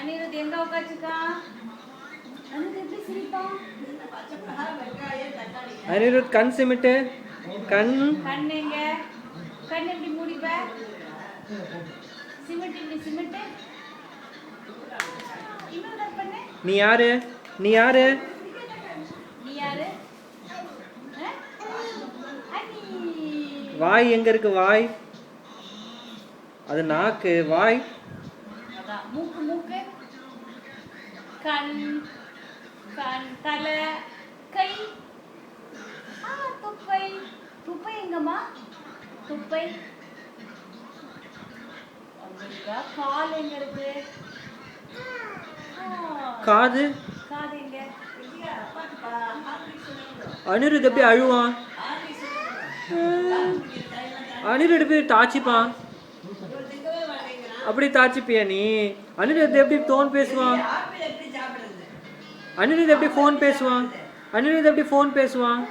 அனிருத் எங்க உட்காந்துருக்கான்? அனிருத் எப்படி சிரிப்பான்? அனிருத் கண் சிமிட்டு. கண் எங்க? கண் எப்படி மூடிப்ப? சிமிட்டு இப்படி சிமிட்டு. இன்னொரு பண்ணு. நீ யாரு? நீ யாரு? நீ யாரு? வாய் எங்க இருக்கு? வாய் அது நாக்கு. வாய் அதான் மூக்கு. மூக்கு கண் கண் தலை கை. துப்பை. துப்பை எங்கம்மா? துப்பை கால் எங்க இருக்கு? காது. காது எங்க? அனிருத் எப்படி அழுவான்? அனிருத் எப்படி தாச்சிப்பான்? அப்படி தாச்சிப்பியா நீ? அனிருத் எப்படி ஃபோன் பேசுவான்? அனிருத் எப்படி ஃபோன் பேசுவான்? அனிருத் எப்படி ஃபோன் பேசுவான்?